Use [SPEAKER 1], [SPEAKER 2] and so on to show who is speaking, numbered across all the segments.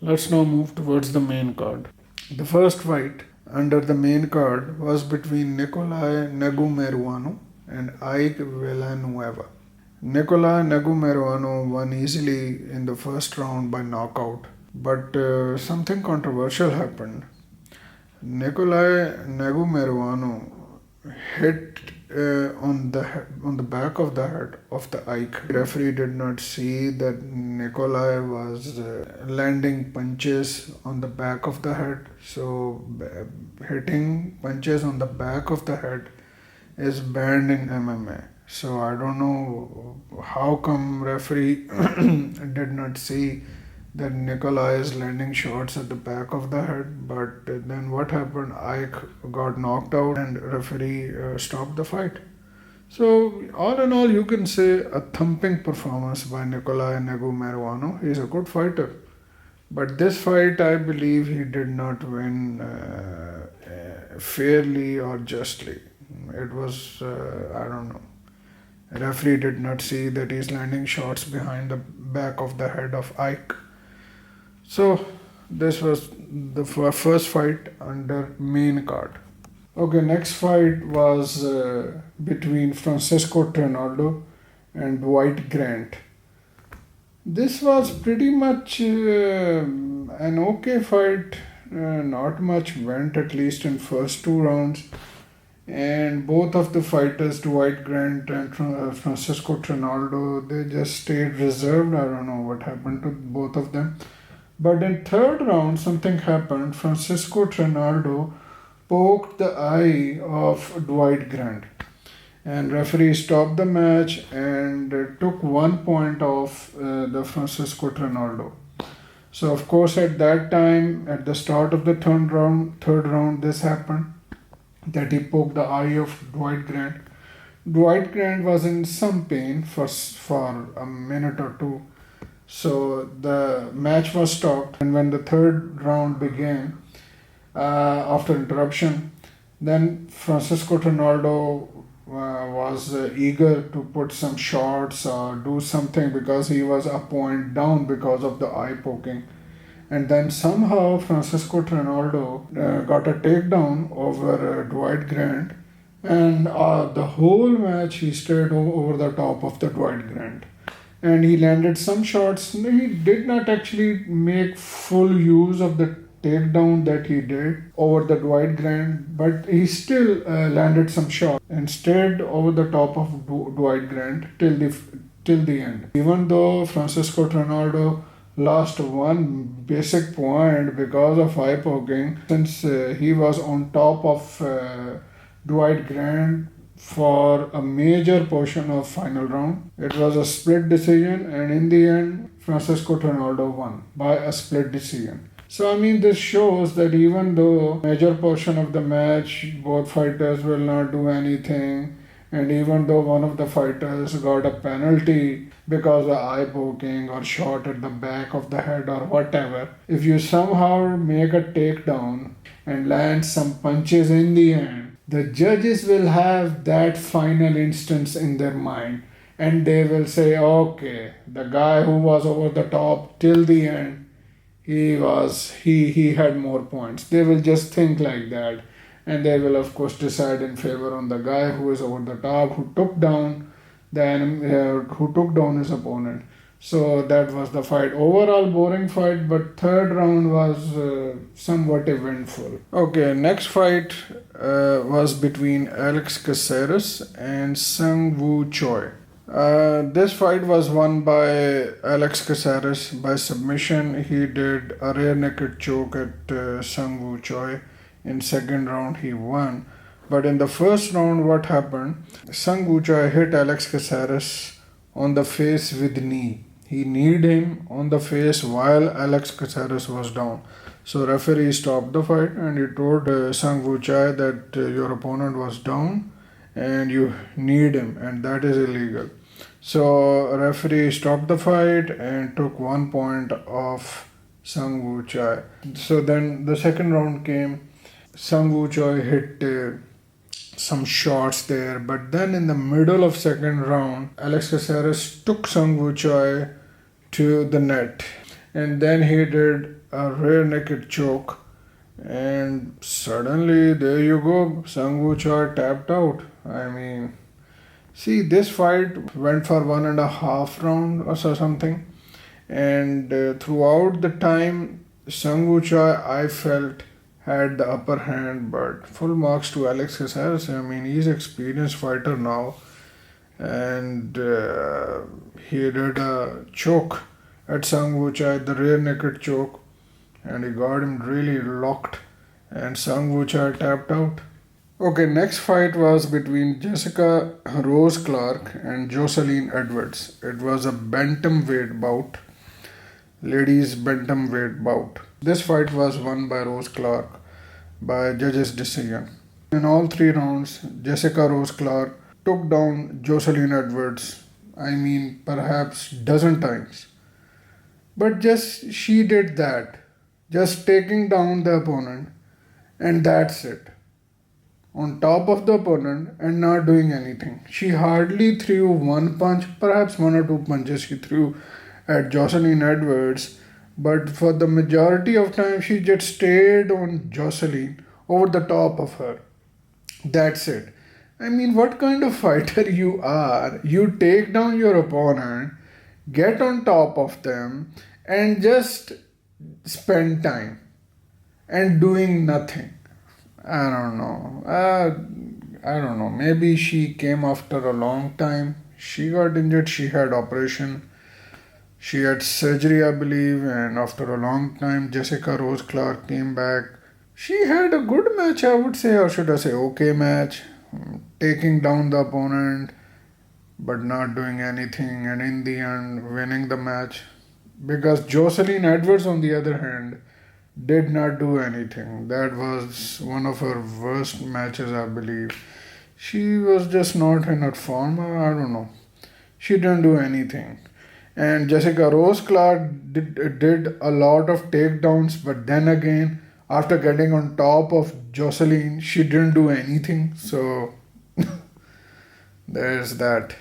[SPEAKER 1] Let's now move towards the main card. The first fight under the main card was between Nicolai Negumereanu and Ike Villanueva. Nicolai Negumereanu won easily in the first round by knockout, but something controversial happened. Nicolai Negumereanu hit on the back of the head of the Ike. The referee did not see that Nikolai was landing punches on the back of the head. So hitting punches on the back of the head is banned in MMA. So I don't know how come referee did not see that Nikolai is landing shots at the back of the head, but then what happened? Ike got knocked out and referee stopped the fight. So all in all, you can say a thumping performance by Nicolai Negumereanu. He's a good fighter, but this fight, I believe, he did not win fairly or justly. It was I don't know. Referee did not see that he's landing shots behind the back of the head of Ike. So this was the first fight under main card. Okay, next fight was between Francisco Trinardo and Dwight Grant. This was pretty much an okay fight. Not much went, at least in first two rounds. And both of the fighters, Dwight Grant and Francisco Trinaldo, they just stayed reserved. I don't know what happened to both of them. But in third round, something happened. Francisco Trinaldo poked the eye of Dwight Grant. And referee stopped the match and took 1 point off the Francisco Trinaldo. So of course at that time, at the start of the third round, this happened, that he poked the eye of Dwight Grant. Dwight Grant was in some pain for a minute or two. So the match was stopped, and when the third round began, after interruption, then Francisco Trinaldo was eager to put some shots or do something because he was a point down because of the eye poking. And then somehow Francisco Trinaldo got a takedown over Dwight Grant, and the whole match he stayed over the top of the Dwight Grant. And he landed some shots. He did not actually make full use of the takedown that he did over the Dwight Grant, but he still landed some shots and stayed over the top of Dwight Grant till the end. Even though Francisco Trinaldo lost one basic point because of eye poking, since he was on top of Dwight Grant for a major portion of final round. It was a split decision, and in the end, Francisco Trinaldo won by a split decision. So I mean, this shows that even though major portion of the match, both fighters will not do anything, and even though one of the fighters got a penalty because of eye poking or shot at the back of the head or whatever, if you somehow make a takedown and land some punches in the end, the judges will have that final instance in their mind, and they will say, okay, the guy who was over the top till the end, he had more points. They will just think like that, and they will of course decide in favor on the guy who is over the top, who took down his opponent. So that was the fight. Overall boring fight, but third round was somewhat eventful. Okay, next fight was between Alex Caceres and Seungwoo Choi. This fight was won by Alex Caceres by submission. He did a rear naked choke at Seungwoo Choi. In second round he won. But in the first round, what happened? Seungwoo Choi hit Alex Caceres on the face with knee. He kneed him on the face while Alex Caceres was down. So referee stopped the fight and he told Seungwoo Choi that your opponent was down and you kneed him, and that is illegal. So referee stopped the fight and took 1 point off Seungwoo Choi. So then the second round came. Seungwoo Choi hit some shots there, but then in the middle of second round, Alex Caceres took Seungwoo Choi to the net, and then he did a rear naked choke, and suddenly there you go, Seungwoo Choi tapped out. I mean, see, this fight went for 1.5 round or so something, and throughout the time, Seungwoo Choi I felt had the upper hand, but full marks to Alex Caceres. I mean, he's an experienced fighter now, and he did a choke at Seungwoo Choi, the rear naked choke, and he got him really locked, and Seungwoo Choi tapped out. Okay, next fight was between Jessica Rose Clark and Jocelyn Edwards. It was a bantamweight bout, ladies bantamweight bout. This fight was won by Rose Clark by judges' decision. In all 3 rounds, Jessica Rose Clark took down Jocelyn Edwards, I mean, perhaps dozen times. But just she did that, just taking down the opponent, and that's it. On top of the opponent and not doing anything. She hardly threw one punch, perhaps 1 or 2 punches she threw at Jocelyn Edwards, but for the majority of time she just stayed on Jocelyn over the top of her. That's it. I mean, what kind of fighter you are? You take down your opponent, get on top of them, and just spend time and doing nothing. I don't know. I don't know. Maybe she came after a long time. She got injured. She had operation. She had surgery, I believe, and after a long time, Jessica Rose Clark came back. She had a good match, I would say, or should I say, okay match, taking down the opponent, but not doing anything, and in the end, winning the match. Because Jocelyn Edwards, on the other hand, did not do anything. That was one of her worst matches, I believe. She was just not in her form. I don't know. She didn't do anything. And Jessica Rose Clark did a lot of takedowns, but then again, after getting on top of Jocelyn, she didn't do anything. So there's that.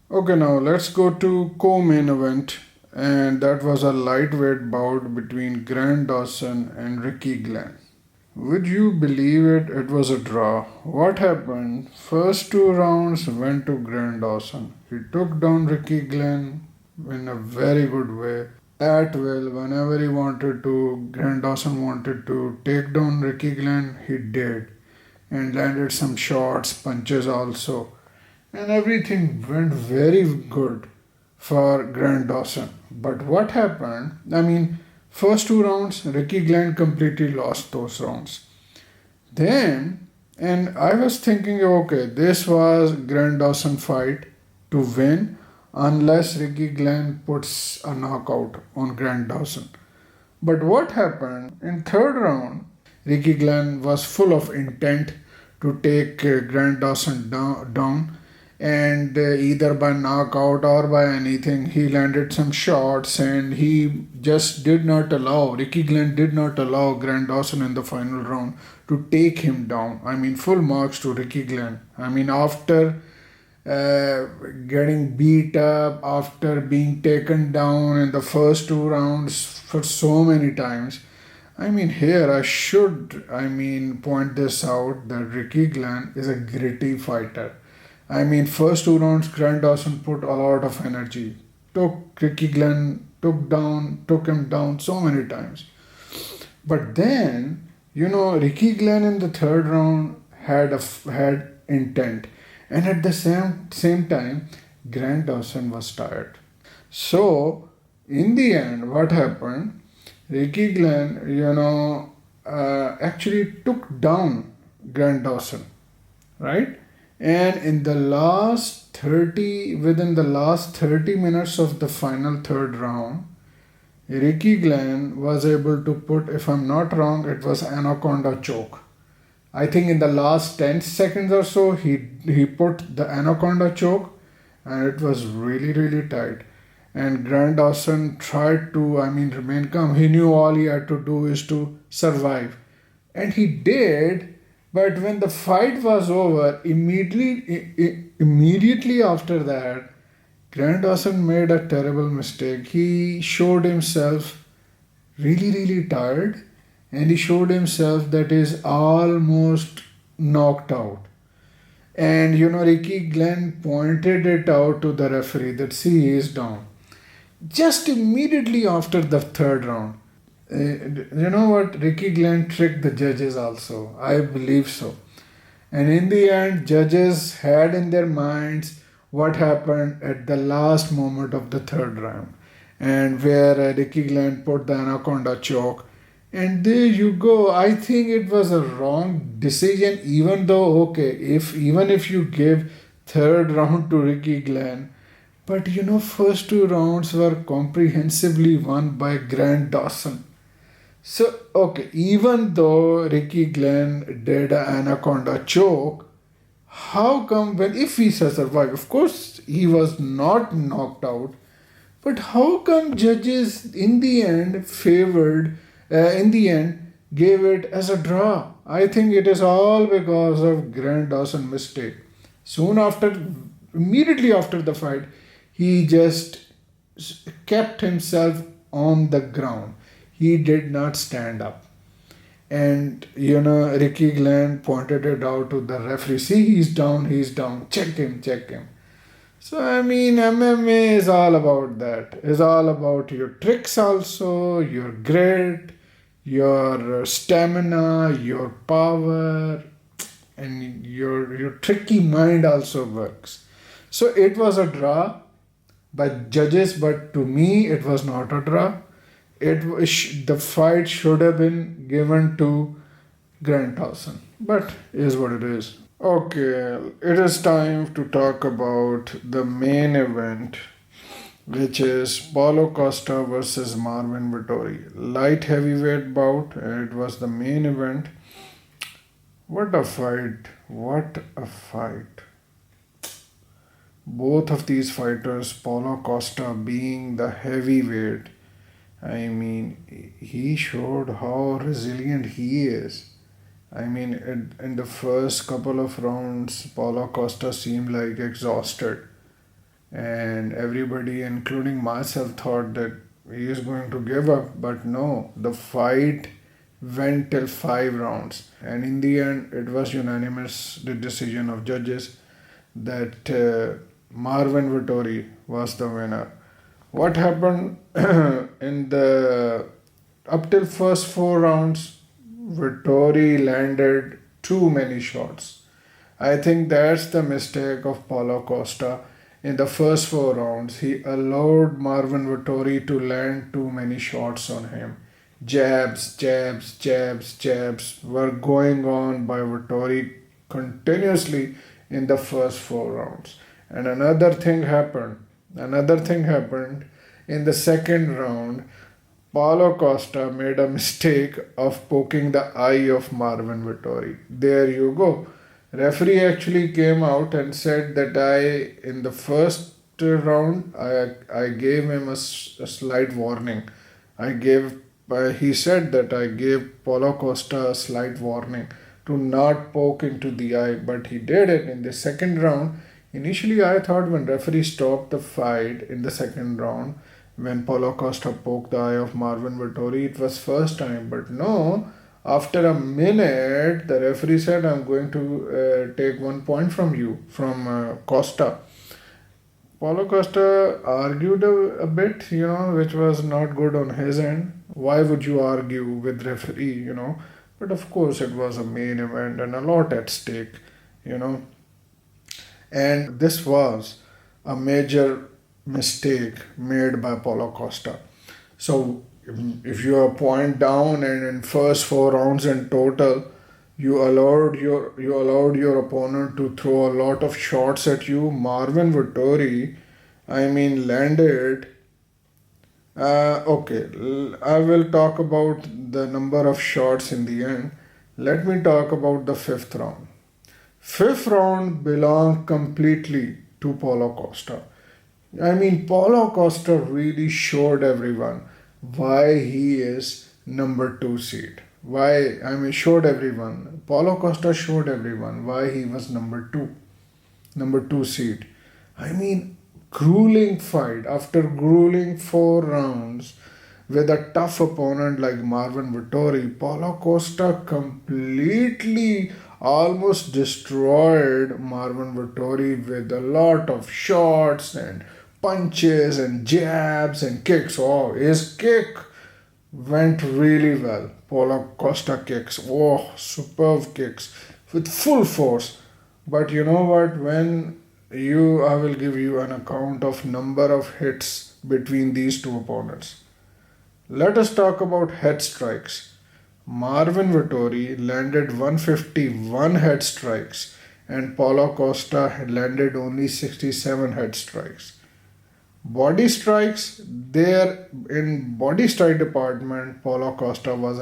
[SPEAKER 1] Okay, now let's go to co-main event, and that was a lightweight bout between Grant Dawson and Ricky Glenn. Would you believe it? It was a draw. What happened? First 2 rounds went to Grant Dawson. He took down Ricky Glenn in a very good way. At will, whenever he wanted to, Grant Dawson wanted to take down Ricky Glenn, he did. And landed some shots, punches also. And everything went very good for Grant Dawson. But what happened? I mean, first 2 rounds, Ricky Glenn completely lost those rounds. Then, and I was thinking, okay, this was Grant Dawson fight to win unless Ricky Glenn puts a knockout on Grant Dawson. But what happened? In third round, Ricky Glenn was full of intent to take Grant Dawson down, and either by knockout or by anything, he landed some shots, and he just did not allow, Ricky Glenn did not allow Grant Dawson in the final round to take him down. I mean, full marks to Ricky Glenn. I mean, after getting beat up, after being taken down in the first 2 rounds for so many times, I mean, here I should, point this out that Ricky Glenn is a gritty fighter. I mean, first 2 rounds, Grant Dawson put a lot of energy. Took Ricky Glenn, took him down so many times. But then, Ricky Glenn in the third round had intent. And at the same time, Grant Dawson was tired. So, in the end, what happened? Ricky Glenn, actually took down Grant Dawson, right? And within the last 30 minutes of the final third round, Ricky Glenn was able to put, if I'm not wrong, it was Anaconda choke. I think in the last 10 seconds or so, he put the Anaconda choke, and it was really, really tight. And Grant Dawson tried to, remain calm. He knew all he had to do is to survive. And he did. But when the fight was over, immediately after that, Grant Dawson made a terrible mistake. He showed himself really, really tired, and he showed himself that is almost knocked out. And Ricky Glenn pointed it out to the referee that see, he is down. Just immediately after the third round. You know what? Ricky Glenn tricked the judges also. I believe so. And in the end, judges had in their minds what happened at the last moment of the third round, and where Ricky Glenn put the anaconda choke. And there you go. I think it was a wrong decision, even though, okay, if you give third round to Ricky Glenn, but first two rounds were comprehensively won by Grant Dawson. So, okay, even though Ricky Glenn did an anaconda choke, how come when if he survived, of course he was not knocked out, but how come judges in the end gave it as a draw? I think it is all because of Grant Dawson mistake. Soon after, immediately after the fight, he just kept himself on the ground. He did not stand up. And Ricky Glenn pointed it out to the referee. See, he's down. Check him. So I mean, MMA is all about that. It's all about your tricks also, your grit, your stamina, your power, and your tricky mind also works. So it was a draw by judges, but to me it was not a draw. The fight should have been given to Grant Dawson, but is what it is. Okay, it is time to talk about the main event, which is Paulo Costa versus Marvin Vettori. Light heavyweight bout. It was the main event. What a fight! What a fight! Both of these fighters, Paulo Costa being the heavyweight, I mean, he showed how resilient he is. I mean, in the first couple of rounds, Paulo Costa seemed like exhausted, and everybody, including myself, thought that he is going to give up. But no, the fight went till 5 rounds, and in the end, it was unanimous the decision of judges that Marvin Vettori was the winner. What happened in the up till first 4 rounds, Vettori landed too many shots. I think that's the mistake of Paulo Costa. In the first 4 rounds, he allowed Marvin Vettori to land too many shots on him. Jabs were going on by Vettori continuously in the first 4 rounds. And another thing happened in the second round. Paulo Costa made a mistake of poking the eye of Marvin Vettori. There you go. Referee actually came out and said that in the first round, I gave him a slight warning. He said that I gave Paulo Costa a slight warning to not poke into the eye, but he did it in the second round. Initially, I thought when referee stopped the fight in the second round, when Paulo Costa poked the eye of Marvin Vettori, it was first time. But no, after a minute, the referee said, I'm going to take 1 point from you, from Costa. Paulo Costa argued a bit, which was not good on his end. Why would you argue with referee, But of course, it was a main event and a lot at stake, And this was a major mistake made by Paulo Costa. So if you are point down and in first 4 rounds in total, you allowed your opponent to throw a lot of shots at you. Marvin Vettori, landed. Okay, I will talk about the number of shots in the end. Let me talk about the fifth round. Fifth round belonged completely to Paulo Costa. Paulo Costa really showed everyone why he is number 2 seed. Showed everyone. Paulo Costa showed everyone why he was number 2 seed. Grueling fight. After grueling 4 rounds, with a tough opponent like Marvin Vettori, Paulo Costa completely almost destroyed Marvin Vettori with a lot of shots and punches and jabs and kicks. Oh, his kick went really well. Paulo Costa kicks. Oh, superb kicks with full force. But you know what? I will give you an account of number of hits between these two opponents. Let us talk about head strikes. Marvin Vettori landed 151 head strikes and Paulo Costa had landed only 67 head strikes. Body strikes, there in body strike department, Paulo Costa was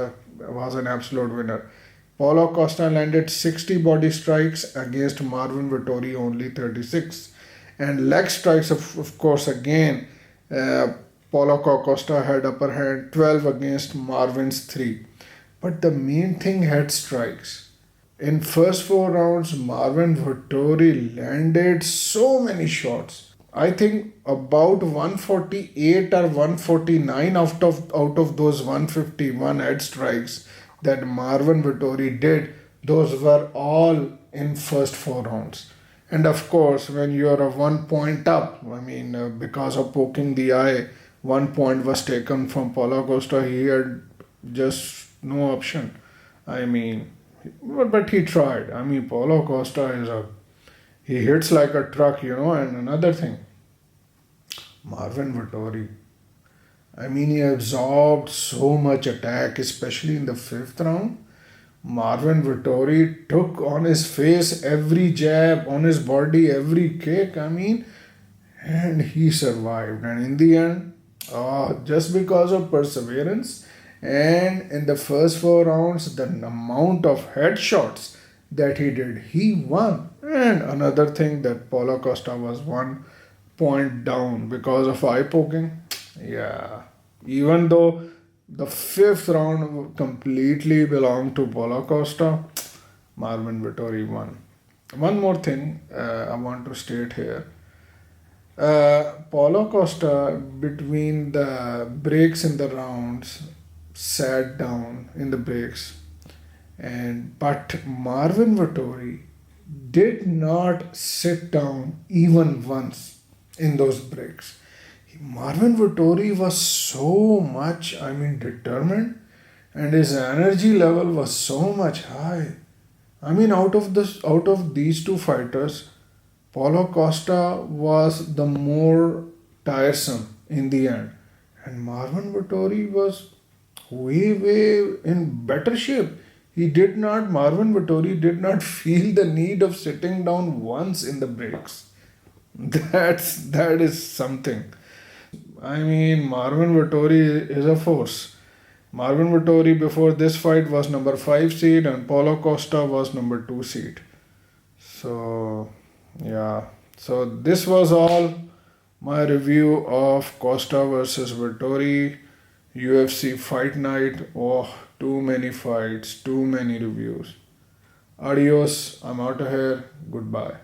[SPEAKER 1] an absolute winner. Paulo Costa landed 60 body strikes against Marvin Vettori only 36. And leg strikes, of course, again, uh, Paulo Costa had upper hand 12 against Marvin's 3. But the main thing, head strikes. In first 4 rounds, Marvin Vettori landed so many shots. I think about 148 or 149 out of those 151 head strikes that Marvin Vettori did, those were all in first 4 rounds. And of course, when you are a 1 point up, because of poking the eye, 1 point was taken from Paulo Costa. He had just no option. I mean, but he tried. Paulo Costa he hits like a truck. And another thing, Marvin Vettori. He absorbed so much attack, especially in the fifth round. Marvin Vettori took on his face every jab, on his body every kick. And he survived. And in the end, just because of perseverance and in the first 4 rounds, the amount of headshots that he did, he won. And another thing, that Paulo Costa was 1 point down because of eye poking. Yeah. Even though the fifth round completely belonged to Paulo Costa, Marvin Vettori won. One more thing I want to state here. Paulo Costa, between the breaks in the rounds, sat down in the breaks, but Marvin Vettori did not sit down even once in those breaks. Marvin Vettori was so much, determined, and his energy level was so much high. Out of these two fighters, Paulo Costa was the more tiresome in the end, and Marvin Vettori was way in better shape. Marvin Vettori did not feel the need of sitting down once in the breaks. That is something. Marvin Vettori is a force. Marvin Vettori before this fight was number 5 seed and Paulo Costa was number 2 seed. So, yeah. So, this was all my review of Costa versus Vettori UFC Fight Night. Oh, too many fights, too many reviews. Adios. I'm out of here. Goodbye.